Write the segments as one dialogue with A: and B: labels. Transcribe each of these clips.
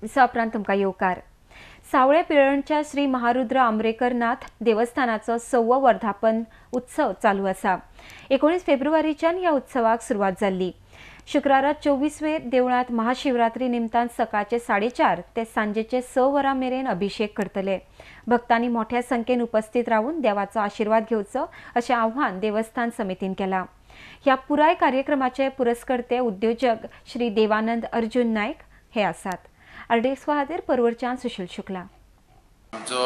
A: दिसा उपरांत तुमकां येवकार। सावळे पिळणच्या श्री महारुद्र आंब्रेकरनाथ देवस्थानाचो 6वो वर्धापन उत्सव चालू आसा। 19 फेब्रुवारीच्यान ह्या उत्सवाक सुरवात जाल्ली। शुक्रारा 24वे देवळांत महाशिवरात्री निमतान सकाळचे 4:30 ते सांजेचे 6 वरां मेरेन अभिषेक करतले। भक्तांनी मोठ्या संख्येन उपस्थित रावून देवाचो आशीर्वाद घेवचो अशें आव्हान देवस्थान समितीन केलां। ह्या पुराय कार्यक्रमाचे पुरस्कर्ते उद्योजक श्री देवानंद अर्जुन नायक हे आसात। आरडीएक्स खातीर परवरच्यान सुशील शुक्ला।
B: आमचो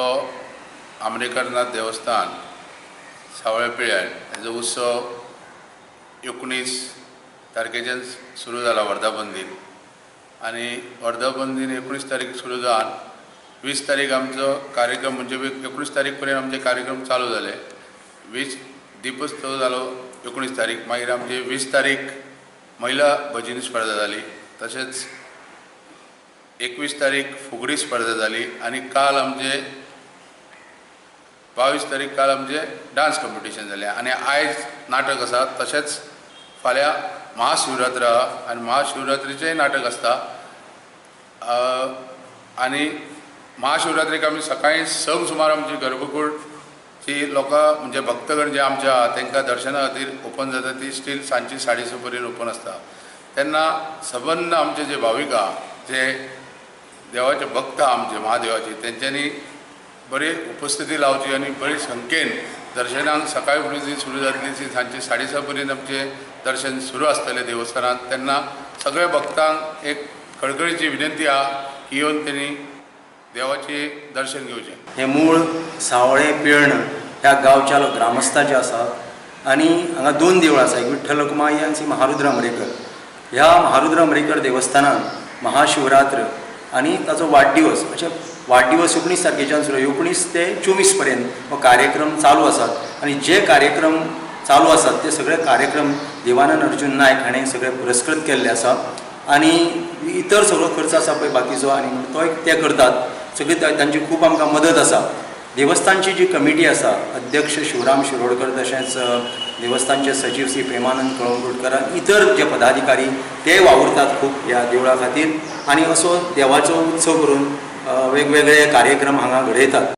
B: आंब्रेकरनाथ देवस्थान सावळे पिळ्यार हेजो उत्सव 19 तारखेच्यान सुरू जाला वर्धापन दिन आनी वर्धापन दिन 19 तारीख सुरू जावन 20 तारीख आमचो कार्यक्रम म्हणजे 19 तारीख पर्यंत आमचे कार्यक्रम चालू जाले। 20 दिपोत्सव जालो 19 तारीख, मागीर आमची 20 तारीख महिला भजनी स्पर्धा जाली, तशेंच 21 तारीख फुगडी स्पर्धा जाली आनी काल आमचे 22 तारीख काल आमचे डान्स कॉम्पिटिशन जालें आनी आयज नाटक आसा। तशेंच फाल्यां महाशिवरात्र आहा आनी महाशिवरात्रीचेंय नाटक आसता आनी महाशिवरात्रीक आमी सकाळीं 6 सुमार आमची गर्भकूड ची लोकां म्हणजे भक्तगण जे आमचे आहा तांकां दर्शना खातीर ओपन जाता, ती स्टील सांजची 6:30 पर्यंत ओपन आसता। तेन्ना सबंद आमचे जे भावीक आहा, जे देवाचे भक्त आमचे महादेवाचे, तेंच्यांनी बरी उपस्थिती लावची आनी बरी संख्येन दर्शनाक सकाळी फुडें जी सुरू जातली ती सांजची 6:30 पर्यंत आमचे दर्शन सुरू आसतलें देवस्थानांत। तेन्ना सगळ्या भक्तांक एक कळकळीची विनंती आहा की येवन तेणी देवाचे दर्शन घेवचें।
C: हे मूळ सावळे पिळण ह्या गांवच्या ग्रामस्थाचे आसात आनी हांगा 2 देवळां आसा, एक विठ्ठल रखुमाई आनी श्री महारुद्र आंब्रेकर। ह्या महारुद्र आंब्रेकर देवस्थानान महाशिवरात्र आनी ताचो वाडदिवस अशें वाडदिवस 19 तारखेच्यान सुरू 19 ते 24 पर्यंत हो कार्यक्रम चालू आसात आनी जे कार्यक्रम चालू आसात ते सगळे कार्यक्रम देवानंद अर्जुन नायक हाणें सगळे पुरस्कृत केल्ले आसा आनी इतर सगळो खर्च आसा पळय बाकीचो आनी तोय ते करतात। सगळी तांची खूब आमकां मदत आसा। देवस्थानची जी कमिटी आसा, अध्यक्ष शिवराम शिरोडकर, तशेंच देवस्थानचे सचिव श्री प्रेमानंद कळंगूटकर, इतर जे पदाधिकारी ते वावुरतात खूब ह्या देवळा खातीर आनी असो देवाचो उत्सव करून वेगवेगळे कार्यक्रम हांगा घडयतात।